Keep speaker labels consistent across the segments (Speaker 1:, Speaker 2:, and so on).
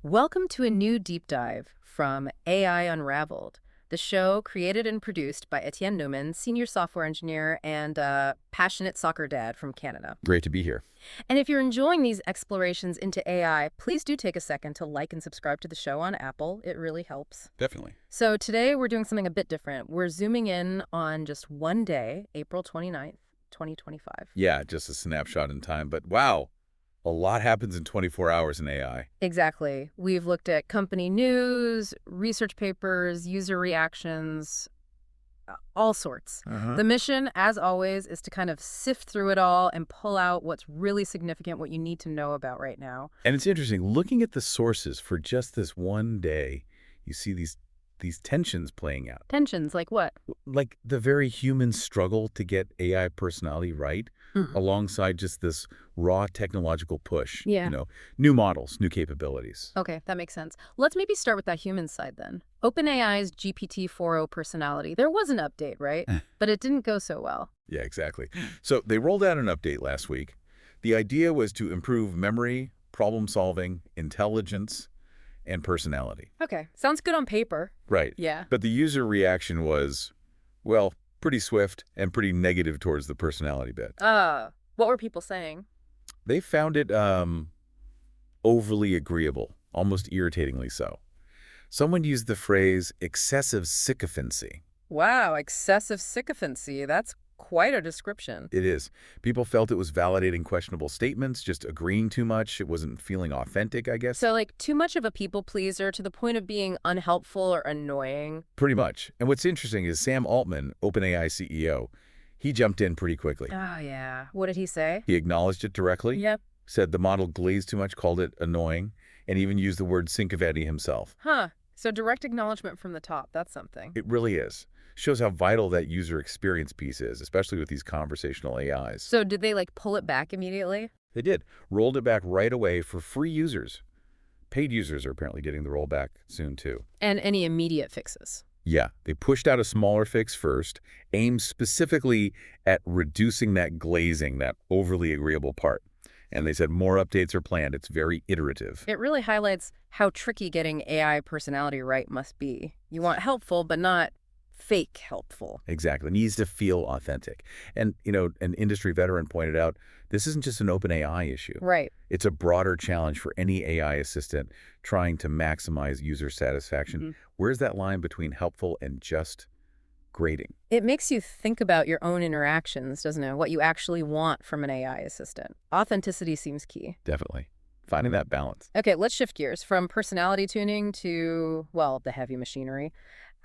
Speaker 1: Welcome to a new deep dive from AI Unraveled, the show created and produced by Etienne Newman, senior software engineer and passionate soccer dad from Canada.
Speaker 2: Great to be here.
Speaker 1: And if you're enjoying these explorations into AI, please do take a second to like and subscribe to the show on Apple. It really helps.
Speaker 2: Definitely.
Speaker 1: So today we're doing something a bit different. We're zooming in on just one day, April 29th, 2025.
Speaker 2: Yeah, just a snapshot in time, but wow, a lot happens in 24 hours in AI.
Speaker 1: Exactly. We've looked at company news, research papers, user reactions, all sorts. The mission, as always, is to kind of sift through it all and pull out what's really significant, what you need to know about right now.
Speaker 2: And it's interesting, looking at the sources for just this one day, you see these tensions playing out.
Speaker 1: Tensions, like what?
Speaker 2: Like the very human struggle to get AI personality right, alongside just this raw technological push.
Speaker 1: Yeah.
Speaker 2: New models, new capabilities.
Speaker 1: Okay, that makes sense. Let's maybe start with that human side then. OpenAI's GPT-4o personality. There was an update, right? But it didn't go so well.
Speaker 2: Yeah, exactly. So they rolled out an update last week. The idea was to improve memory, problem solving, intelligence, and personality.
Speaker 1: Okay, sounds good on paper.
Speaker 2: Right.
Speaker 1: Yeah.
Speaker 2: But the user reaction was, well, pretty swift and pretty negative towards the personality bit.
Speaker 1: What were people saying?
Speaker 2: They found it overly agreeable, almost irritatingly so. Someone used the phrase excessive sycophancy.
Speaker 1: Wow, excessive sycophancy. That's quite a description.
Speaker 2: It is. People felt it was validating questionable statements, just agreeing too much. It wasn't feeling authentic, I guess.
Speaker 1: So, like, too much of a people pleaser to the point of being unhelpful or annoying.
Speaker 2: Pretty much. And what's interesting is Sam Altman, OpenAI CEO, he jumped in pretty quickly.
Speaker 1: Oh, yeah. What did he say?
Speaker 2: He acknowledged it directly.
Speaker 1: Yep.
Speaker 2: Said the model glazed too much, called it annoying, and even used the word sycophancy himself.
Speaker 1: Huh. So direct acknowledgement from the top. That's something.
Speaker 2: It really is. Shows how vital that user experience piece is, especially with these conversational AIs.
Speaker 1: So did they, like, pull it back immediately?
Speaker 2: They did. Rolled it back right away for free users. Paid users are apparently getting the rollback soon, too.
Speaker 1: And any immediate fixes?
Speaker 2: Yeah, they pushed out a smaller fix first, aimed specifically at reducing that glazing, that overly agreeable part. And they said more updates are planned. It's very iterative.
Speaker 1: It really highlights how tricky getting AI personality right must be. You want helpful, but not fake helpful.
Speaker 2: Exactly. It needs to feel authentic. And, an industry veteran pointed out, this isn't just an OpenAI issue.
Speaker 1: Right.
Speaker 2: It's a broader challenge for any AI assistant trying to maximize user satisfaction. Where's that line between helpful and just grading?
Speaker 1: It makes you think about your own interactions, doesn't it? What you actually want from an AI assistant. Authenticity seems key.
Speaker 2: Definitely. Finding that balance.
Speaker 1: Okay, let's shift gears from personality tuning to, well, the heavy machinery.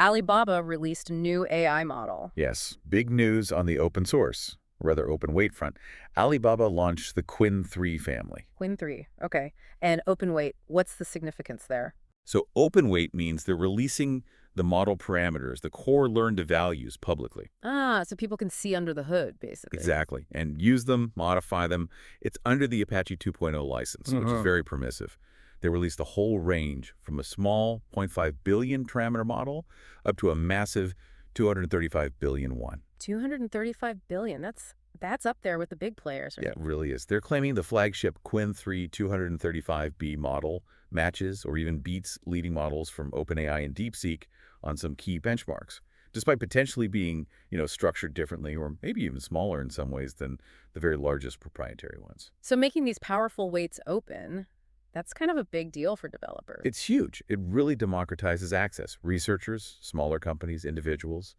Speaker 1: Alibaba released a new AI model.
Speaker 2: Yes. Big news on the open source, or rather open weight front. Alibaba launched the Qwen 3 family.
Speaker 1: Qwen 3, okay. And open weight, what's the significance there?
Speaker 2: So open weight means they're releasing the model parameters, the core learned values publicly.
Speaker 1: So people can see under the hood, basically.
Speaker 2: Exactly. And use them, modify them. It's under the Apache 2.0 license, which is very permissive. They released the whole range from a small 0.5 billion parameter model up to a massive 235 billion one.
Speaker 1: 235 billion. That's up there with the big players, right?
Speaker 2: Yeah, it really is. They're claiming the flagship Qwen 3 235B model matches or even beats leading models from OpenAI and DeepSeek on some key benchmarks, despite potentially being, structured differently or maybe even smaller in some ways than the very largest proprietary ones.
Speaker 1: So making these powerful weights open, that's kind of a big deal for developers.
Speaker 2: It's huge. It really democratizes access. Researchers, smaller companies, individuals,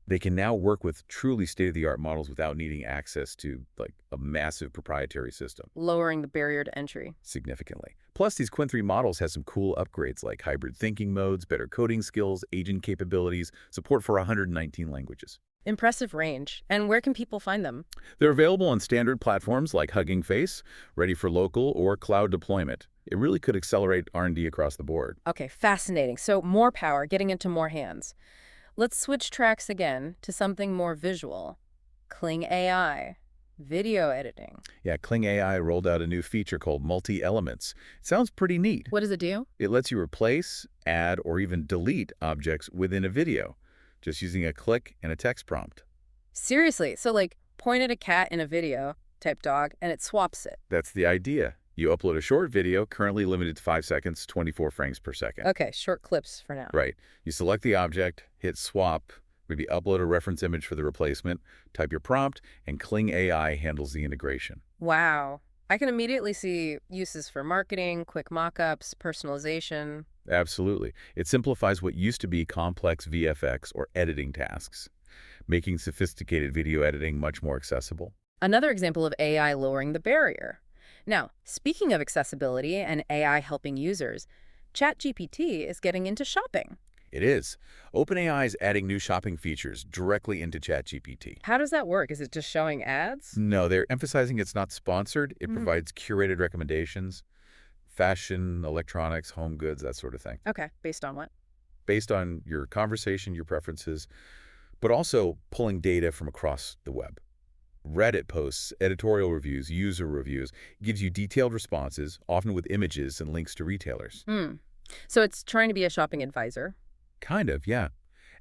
Speaker 2: they can now work with truly state-of-the-art models without needing access to, like, a massive proprietary system.
Speaker 1: Lowering the barrier to entry.
Speaker 2: Significantly. Plus, these Qwen 3 models have some cool upgrades like hybrid thinking modes, better coding skills, agent capabilities, support for 119 languages.
Speaker 1: Impressive range. And where can people find them?
Speaker 2: They're available on standard platforms like Hugging Face, ready for local or cloud deployment. It really could accelerate R&D across the board.
Speaker 1: Okay, fascinating. So more power, getting into more hands. Let's switch tracks again to something more visual. Kling AI, video editing.
Speaker 2: Yeah, Kling AI rolled out a new feature called multi-elements. It sounds pretty neat.
Speaker 1: What does it do?
Speaker 2: It lets you replace, add, or even delete objects within a video, just using a click and a text prompt.
Speaker 1: Seriously? So, like, point at a cat in a video, type dog, and it swaps it.
Speaker 2: That's the idea. You upload a short video, currently limited to 5 seconds, 24 frames per second.
Speaker 1: Okay, short clips for now.
Speaker 2: Right. You select the object, hit swap, maybe upload a reference image for the replacement, type your prompt, and Kling AI handles the integration.
Speaker 1: Wow. I can immediately see uses for marketing, quick mockups, personalization.
Speaker 2: Absolutely. It simplifies what used to be complex VFX or editing tasks, making sophisticated video editing much more accessible.
Speaker 1: Another example of AI lowering the barrier. Now, speaking of accessibility and AI helping users, ChatGPT is getting into shopping.
Speaker 2: It is. OpenAI is adding new shopping features directly into ChatGPT.
Speaker 1: How does that work? Is it just showing ads?
Speaker 2: No, they're emphasizing it's not sponsored. It provides curated recommendations, fashion, electronics, home goods, that sort of thing.
Speaker 1: Okay, based on what?
Speaker 2: Based on your conversation, your preferences, but also pulling data from across the web. Reddit posts, editorial reviews, user reviews, gives you detailed responses, often with images and links to retailers.
Speaker 1: So it's trying to be a shopping advisor?
Speaker 2: Kind of, yeah.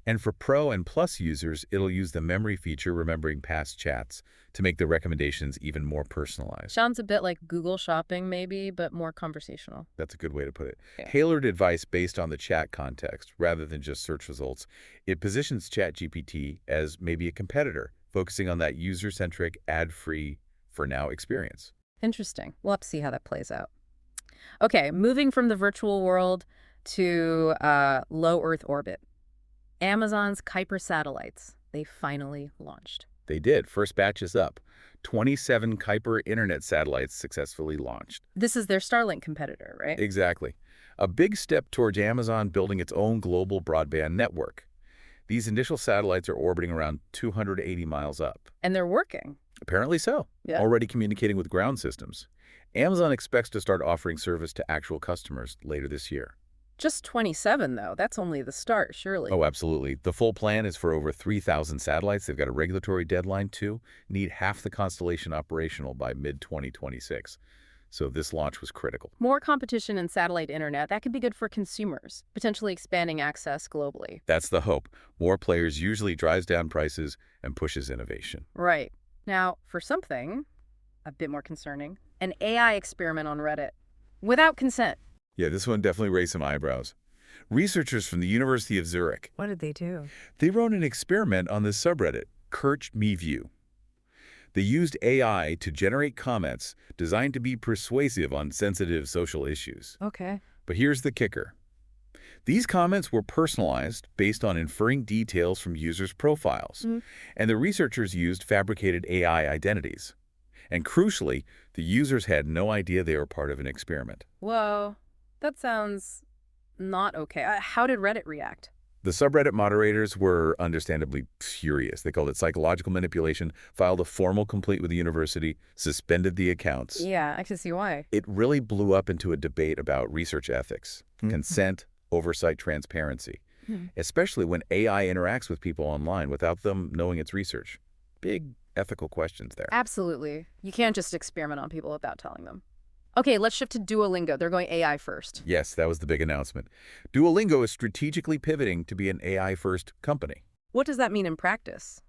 Speaker 2: And for Pro and Plus users, it'll use the memory feature remembering past chats to make the recommendations even more personalized.
Speaker 1: Sounds a bit like Google Shopping maybe, but more conversational.
Speaker 2: That's a good way to put it.
Speaker 1: Yeah.
Speaker 2: Tailored advice based on the chat context rather than just search results. It positions ChatGPT as maybe a competitor, focusing on that user-centric, ad-free, for now, experience.
Speaker 1: Interesting. We'll have to see how that plays out. Okay, moving from the virtual world to low Earth orbit. Amazon's Kuiper satellites, they finally launched.
Speaker 2: They did. First batch is up. 27 Kuiper internet satellites successfully launched.
Speaker 1: This is their Starlink competitor, right?
Speaker 2: Exactly. A big step towards Amazon building its own global broadband network. These initial satellites are orbiting around 280 miles up.
Speaker 1: And they're working.
Speaker 2: Apparently so.
Speaker 1: Yeah.
Speaker 2: Already communicating with ground systems. Amazon expects to start offering service to actual customers later this year.
Speaker 1: Just 27, though. That's only the start, surely.
Speaker 2: Oh, absolutely. The full plan is for over 3,000 satellites. They've got a regulatory deadline, too. Need half the constellation operational by mid-2026. So this launch was critical.
Speaker 1: More competition in satellite internet, that could be good for consumers, potentially expanding access globally.
Speaker 2: That's the hope. More players usually drives down prices and pushes innovation.
Speaker 1: Right. Now, for something a bit more concerning, an AI experiment on Reddit without consent.
Speaker 2: Yeah, this one definitely raised some eyebrows. Researchers from the University of Zurich,
Speaker 1: What did they do?
Speaker 2: they wrote an experiment on this subreddit, Kirch Me View. They used AI to generate comments designed to be persuasive on sensitive social issues.
Speaker 1: Okay.
Speaker 2: But here's the kicker. These comments were personalized based on inferring details from users' profiles, and the researchers used fabricated AI identities. And crucially, the users had no idea they were part of an experiment.
Speaker 1: Whoa. That sounds not okay. How did Reddit react?
Speaker 2: The subreddit moderators were understandably furious. They called it psychological manipulation, filed a formal complaint with the university, suspended the accounts.
Speaker 1: Yeah, I can see why.
Speaker 2: It really blew up into a debate about research ethics, consent, oversight, transparency, especially when AI interacts with people online without them knowing it's research. Big ethical questions there.
Speaker 1: Absolutely. You can't just experiment on people without telling them. Okay, let's shift to Duolingo. They're going AI first.
Speaker 2: Yes, that was the big announcement. Duolingo is strategically pivoting to be an AI-first company.
Speaker 1: What does that mean in practice?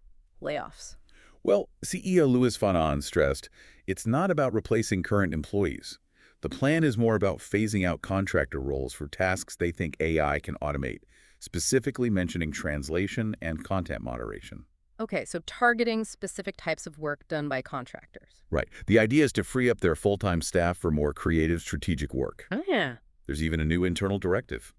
Speaker 1: Layoffs.
Speaker 2: Well, CEO Louis von Ahn stressed, it's not about replacing current employees. The plan is more about phasing out contractor roles for tasks they think AI can automate, specifically mentioning translation and content moderation.
Speaker 1: Okay, so targeting specific types of work done by contractors.
Speaker 2: Right. The idea is to free up their full-time staff for more creative, strategic work.
Speaker 1: Oh, yeah.
Speaker 2: There's even a new internal directive.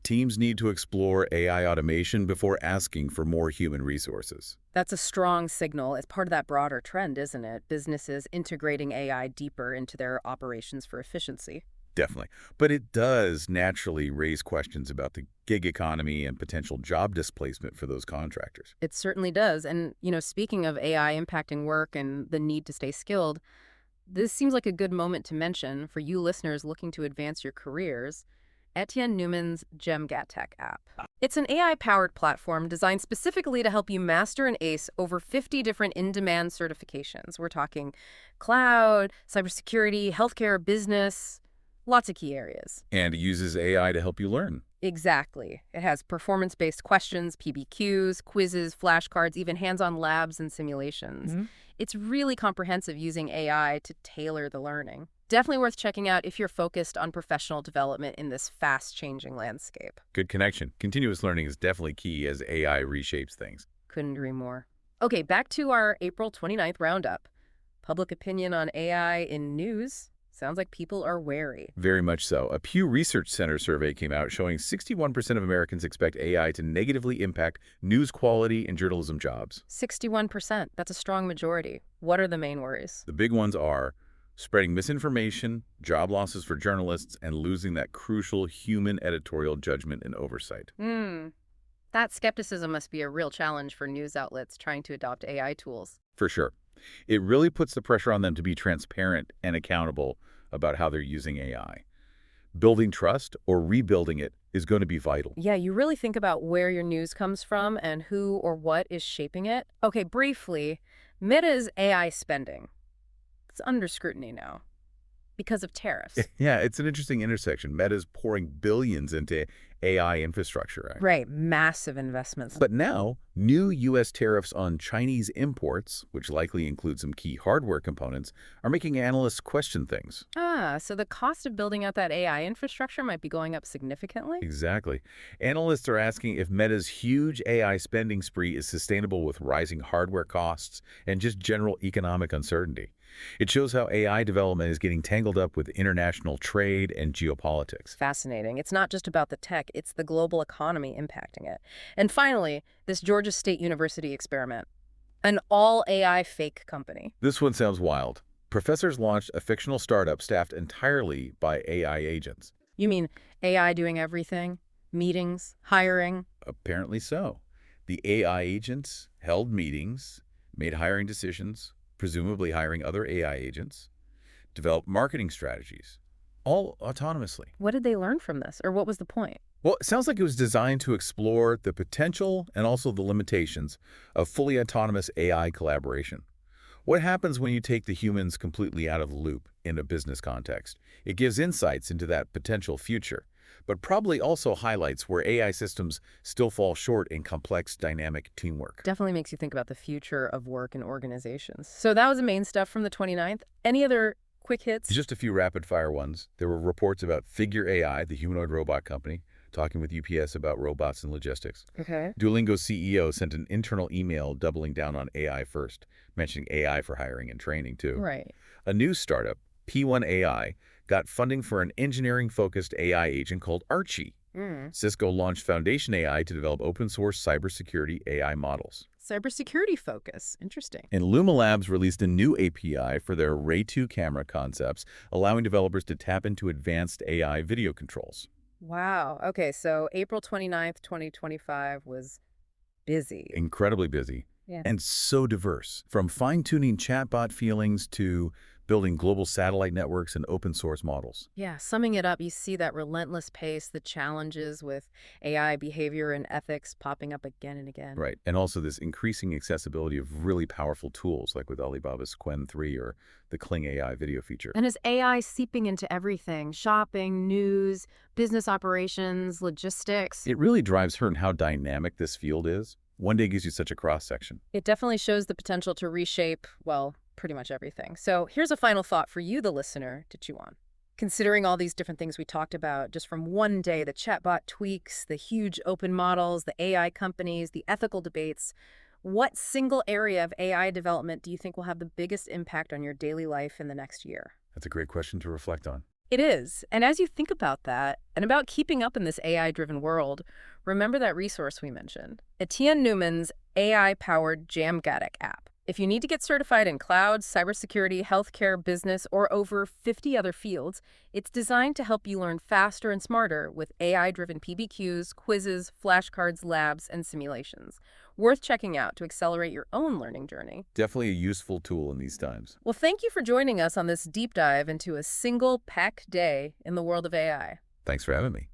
Speaker 2: Teams need to explore AI automation before asking for more human resources.
Speaker 1: That's a strong signal. It's part of that broader trend, isn't it? Businesses integrating AI deeper into their operations for efficiency.
Speaker 2: Definitely. But it does naturally raise questions about the gig economy and potential job displacement for those contractors.
Speaker 1: It certainly does. And, speaking of AI impacting work and the need to stay skilled, this seems like a good moment to mention for you listeners looking to advance your careers, Etienne Newman's Djamgatech app. It's an AI-powered platform designed specifically to help you master and ace over 50 different in-demand certifications. We're talking cloud, cybersecurity, healthcare, business, lots of key areas.
Speaker 2: And it uses AI to help you learn.
Speaker 1: Exactly. It has performance-based questions, PBQs, quizzes, flashcards, even hands-on labs and simulations. It's really comprehensive using AI to tailor the learning. Definitely worth checking out if you're focused on professional development in this fast-changing landscape.
Speaker 2: Good connection. Continuous learning is definitely key as AI reshapes things.
Speaker 1: Couldn't agree more. Okay, back to our April 29th roundup. Public opinion on AI in news. Sounds like people are wary.
Speaker 2: Very much so. A Pew Research Center survey came out showing 61% of Americans expect AI to negatively impact news quality and journalism jobs.
Speaker 1: 61%. That's a strong majority. What are the main worries?
Speaker 2: The big ones are spreading misinformation, job losses for journalists, and losing that crucial human editorial judgment and oversight.
Speaker 1: That skepticism must be a real challenge for news outlets trying to adopt AI tools.
Speaker 2: For sure. It really puts the pressure on them to be transparent and accountable about how they're using AI. Building trust or rebuilding it is going to be vital.
Speaker 1: Yeah, you really think about where your news comes from and who or what is shaping it. Okay, briefly, Meta's AI spending. It's under scrutiny now because of tariffs.
Speaker 2: Yeah, it's an interesting intersection. Meta's pouring billions into AI infrastructure.
Speaker 1: Right, massive investments.
Speaker 2: But now, new U.S. tariffs on Chinese imports, which likely include some key hardware components, are making analysts question things.
Speaker 1: So the cost of building out that AI infrastructure might be going up significantly?
Speaker 2: Exactly. Analysts are asking if Meta's huge AI spending spree is sustainable with rising hardware costs and just general economic uncertainty. It shows how AI development is getting tangled up with international trade and geopolitics.
Speaker 1: Fascinating. It's not just about the tech, it's the global economy impacting it. And finally, this Georgia State University experiment. An all-AI fake company.
Speaker 2: This one sounds wild. Professors launched a fictional startup staffed entirely by AI agents.
Speaker 1: You mean AI doing everything? Meetings? Hiring?
Speaker 2: Apparently so. The AI agents held meetings, made hiring decisions, presumably hiring other AI agents, developed marketing strategies, all autonomously.
Speaker 1: What did they learn from this? Or what was the point?
Speaker 2: Well, it sounds like it was designed to explore the potential and also the limitations of fully autonomous AI collaboration. What happens when you take the humans completely out of the loop in a business context? It gives insights into that potential future, but probably also highlights where AI systems still fall short in complex, dynamic teamwork.
Speaker 1: Definitely makes you think about the future of work and organizations. So that was the main stuff from the 29th. Any other quick hits?
Speaker 2: Just a few rapid-fire ones. There were reports about Figure AI, the humanoid robot company, talking with UPS about robots and logistics.
Speaker 1: Okay.
Speaker 2: Duolingo's CEO sent an internal email doubling down on AI first, mentioning AI for hiring and training, too.
Speaker 1: Right.
Speaker 2: A new startup, P1AI, got funding for an engineering-focused AI agent called Archie. Cisco launched Foundation AI to develop open-source cybersecurity AI models.
Speaker 1: Cybersecurity focus. Interesting.
Speaker 2: And Luma Labs released a new API for their Ray 2 camera concepts, allowing developers to tap into advanced AI video controls.
Speaker 1: Wow. Okay, so April 29th, 2025 was busy.
Speaker 2: Incredibly busy.
Speaker 1: Yeah.
Speaker 2: And so diverse, from fine-tuning chatbot feelings to building global satellite networks and open-source models.
Speaker 1: Yeah, summing it up, you see that relentless pace, the challenges with AI behavior and ethics popping up again and again.
Speaker 2: Right, and also this increasing accessibility of really powerful tools like with Alibaba's Qwen 3 or the Kling AI video feature.
Speaker 1: And is AI seeping into everything? Shopping, news, business operations, logistics?
Speaker 2: It really drives home how dynamic this field is. One day gives you such a cross-section.
Speaker 1: It definitely shows the potential to reshape, well, pretty much everything. So here's a final thought for you, the listener, to chew on. Considering all these different things we talked about just from one day, the chatbot tweaks, the huge open models, the AI companies, the ethical debates, what single area of AI development do you think will have the biggest impact on your daily life in the next year?
Speaker 2: That's a great question to reflect on.
Speaker 1: It is. And as you think about that and about keeping up in this AI-driven world, remember that resource we mentioned, Etienne Newman's AI-powered Djamgatech app. If you need to get certified in cloud, cybersecurity, healthcare, business, or over 50 other fields, it's designed to help you learn faster and smarter with AI-driven PBQs, quizzes, flashcards, labs, and simulations. Worth checking out to accelerate your own learning journey.
Speaker 2: Definitely a useful tool in these times.
Speaker 1: Well, thank you for joining us on this deep dive into a single packed day in the world of AI.
Speaker 2: Thanks for having me.